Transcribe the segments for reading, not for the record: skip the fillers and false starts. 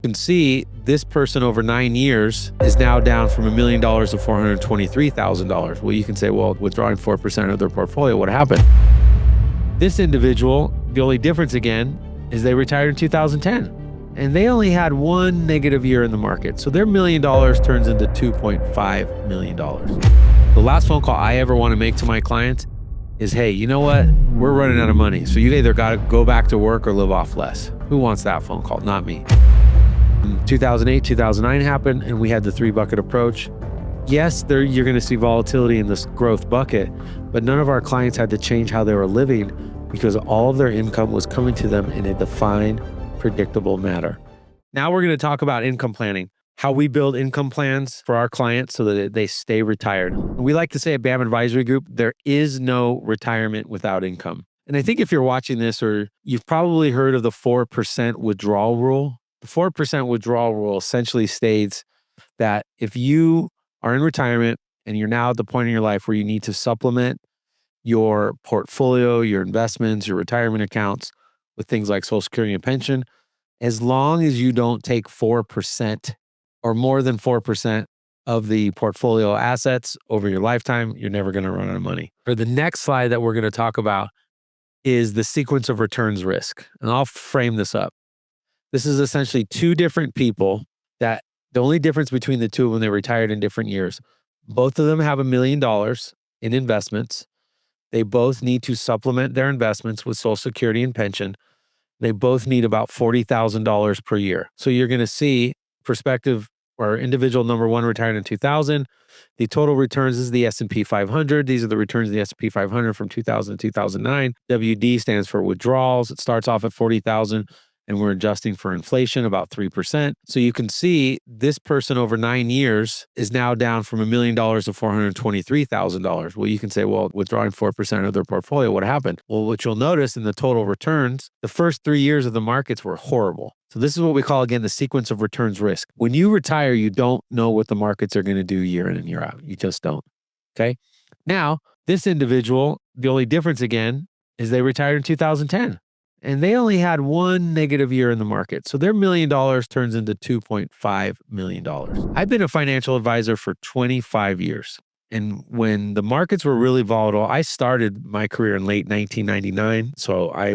You can see this person over 9 years is now down from $1 million to $423,000. Well, you can say, well, withdrawing 4% of their portfolio, what happened? This individual, the only difference again is they retired in 2010 and they only had one negative year in the market. So their $1 million turns into $2.5 million. The last phone call I ever want to make to my clients is, hey, you know what? We're running out of money. So you either got to go back to work or live off less. Who wants that phone call? Not me. 2008, 2009 happened, and we had the 3-bucket approach. Yes, you're going to see volatility in this growth bucket, but none of our clients had to change how they were living because all of their income was coming to them in a defined, predictable manner. Now we're going to talk about income planning, how we build income plans for our clients so that they stay retired. We like to say at BAM Advisory Group, there is no retirement without income. And I think if you're watching this, or you've probably heard of the 4% withdrawal rule. The 4% withdrawal rule essentially states that if you are in retirement and you're now at the point in your life where you need to supplement your portfolio, your investments, your retirement accounts with things like Social Security and pension, as long as you don't take 4% or more than 4% of the portfolio assets over your lifetime, you're never going to run out of money. For the next slide that we're going to talk about is the sequence of returns risk. And I'll frame this up. This is essentially two different people that the only difference between the two when they retired in different years, both of them have $1 million in investments. They both need to supplement their investments with Social Security and pension. They both need about $40,000 per year. So you're going to see perspective or individual number one retired in 2000. The total returns is the S&P 500. These are the returns of the S&P 500 from 2000 to 2009. WD stands for withdrawals. It starts off at 40,000. And we're adjusting for inflation about 3%. So you can see this person over 9 years is now down from $1 million to $423,000. Well, you can say, well, withdrawing 4% of their portfolio, what happened? Well, what you'll notice in the total returns, the first 3 years of the markets were horrible. So this is what we call, again, the sequence of returns risk. When you retire, you don't know what the markets are going to do year in and year out. You just don't. Okay. Now, this individual, the only difference again is they retired in 2010. And they only had one negative year in the market. So their $1 million turns into $2.5 million. I've been a financial advisor for 25 years. And when the markets were really volatile, I started my career in late 1999. So I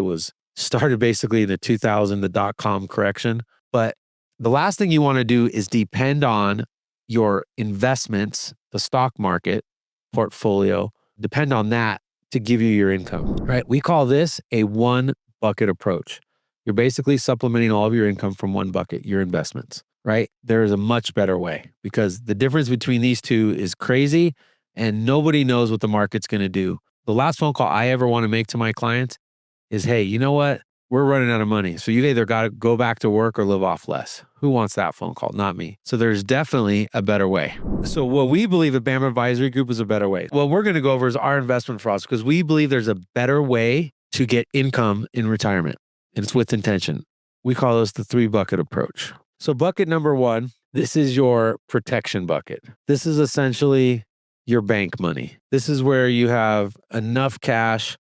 started basically in the 2000, the dot-com correction. But the last thing you want to do is depend on your investments, the stock market portfolio, depend on that to give you your income, right? We call this a one-bucket approach. You're basically supplementing all of your income from one bucket, your investments, right? There is a much better way because the difference between these two is crazy and nobody knows what the market's going to do. The last phone call I ever want to make to my clients is, hey, you know what? We're running out of money. So you either got to go back to work or live off less. Who wants that phone call? Not me. So there's definitely a better way. So what we believe at BAM Advisory Group is a better way. What we're going to go over is our investment process because we believe there's a better way to get income in retirement. And it's with intention. We call this the 3-bucket approach. So bucket number one, this is your protection bucket. This is essentially your bank money. This is where you have enough cash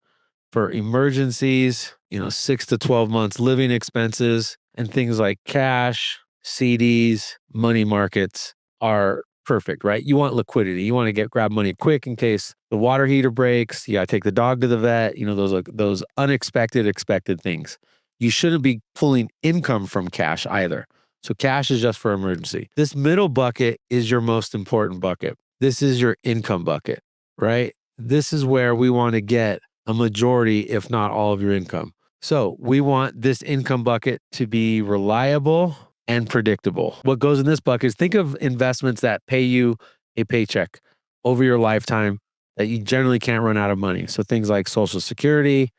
for emergencies, 6 to 12 months living expenses, and things like cash, CDs, money markets are perfect, right? You want liquidity. You want to grab money quick in case the water heater breaks. You got to take the dog to the vet. Those unexpected, expected things. You shouldn't be pulling income from cash either. So cash is just for emergency. This middle bucket is your most important bucket. This is your income bucket, right? This is where we want to get a majority, if not all of your income. So we want this income bucket to be reliable and predictable. What goes in this bucket is think of investments that pay you a paycheck over your lifetime that you generally can't run out of money. So things like Social Security,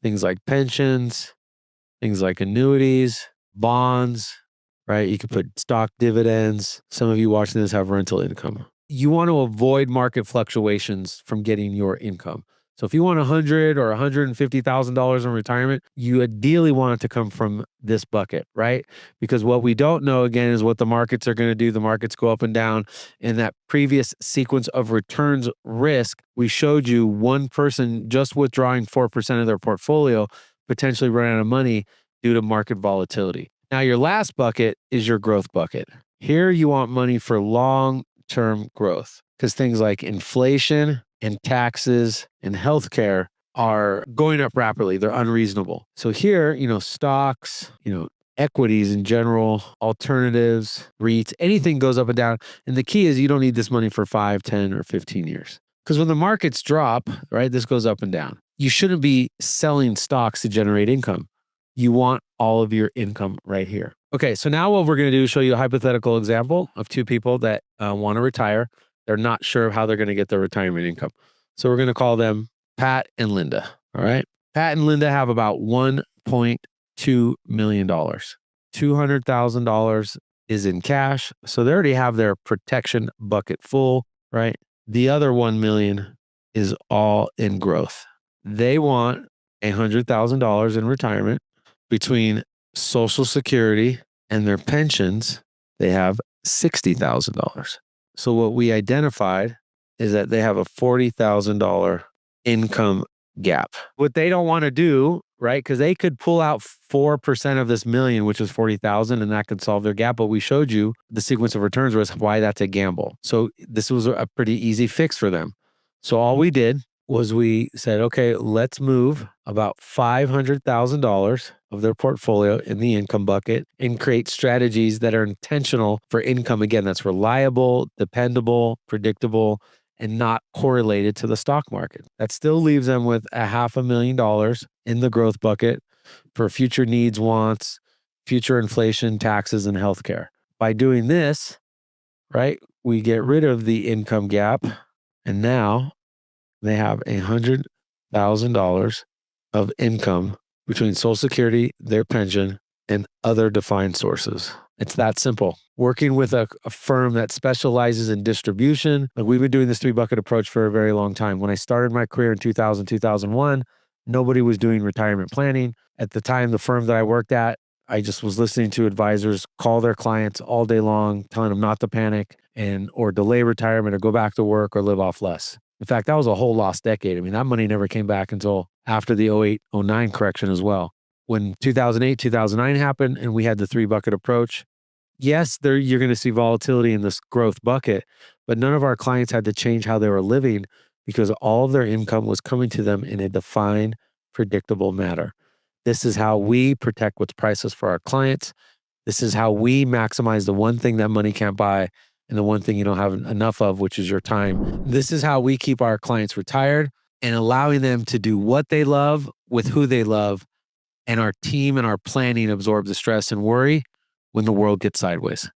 things like pensions, things like annuities, bonds, right? You can put stock dividends. Some of you watching this have rental income. You want to avoid market fluctuations from getting your income. So if you want $100,000 or $150,000 in retirement, you ideally want it to come from this bucket, right? Because what we don't know, again, is what the markets are going to do. The markets go up and down. In that previous sequence of returns risk, we showed you one person just withdrawing 4% of their portfolio, potentially running out of money due to market volatility. Now, your last bucket is your growth bucket. Here, you want money for long-term growth because things like inflation and taxes and healthcare are going up rapidly. They're unreasonable. So here, stocks, equities in general, alternatives, REITs, anything goes up and down. And the key is you don't need this money for 5, 10, or 15 years. Because when the markets drop, right, this goes up and down. You shouldn't be selling stocks to generate income. You want all of your income right here. Okay, so now what we're going to do is show you a hypothetical example of two people that want to retire. They're not sure how they're going to get their retirement income. So we're going to call them Pat and Linda, all right? Pat and Linda have about $1.2 million. $200,000 is in cash. So they already have their protection bucket full, right? The other $1 million is all in growth. They want $100,000 in retirement. Between Social Security and their pensions, they have $60,000. So what we identified is that they have a $40,000 income gap. What they don't want to do, right? Because they could pull out 4% of this million, which is 40,000, and that could solve their gap. But we showed you the sequence of returns was why that's a gamble. So this was a pretty easy fix for them. So all we did was we said, okay, let's move about $500,000 of their portfolio in the income bucket and create strategies that are intentional for income. Again, that's reliable, dependable, predictable, and not correlated to the stock market. That still leaves them with $500,000 in the growth bucket for future needs, wants, future inflation, taxes, and healthcare. By doing this, right, we get rid of the income gap, and now they have $100,000 of income between Social Security, their pension, and other defined sources. It's that simple. Working with a firm that specializes in distribution. Like we've been doing this 3-bucket approach for a very long time. When I started my career in 2000, 2001, nobody was doing retirement planning. At the time, the firm that I worked at, I just was listening to advisors call their clients all day long, telling them not to panic or delay retirement or go back to work or live off less. In fact, that was a whole lost decade. I mean, that money never came back until after the 08, 09 correction as well. When 2008, 2009 happened and we had the 3-bucket approach, yes, you're going to see volatility in this growth bucket, but none of our clients had to change how they were living because all of their income was coming to them in a defined, predictable manner. This is how we protect what's priceless for our clients. This is how we maximize the one thing that money can't buy and the one thing you don't have enough of, which is your time. This is how we keep our clients retired and allowing them to do what they love with who they love. And our team and our planning absorb the stress and worry when the world gets sideways.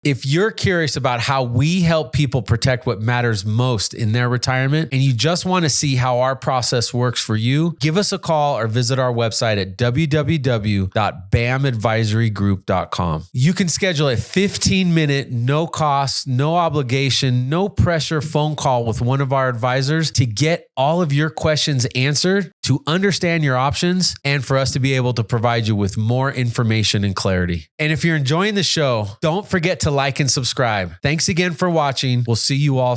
If you're curious about how we help people protect what matters most in their retirement, and you just want to see how our process works for you, give us a call or visit our website at www.bamadvisorygroup.com. You can schedule a 15-minute, no cost, no obligation, no pressure phone call with one of our advisors to get all of your questions answered, to understand your options, and for us to be able to provide you with more information and clarity. And if you're enjoying the show, don't forget to like and subscribe. Thanks again for watching. We'll see you all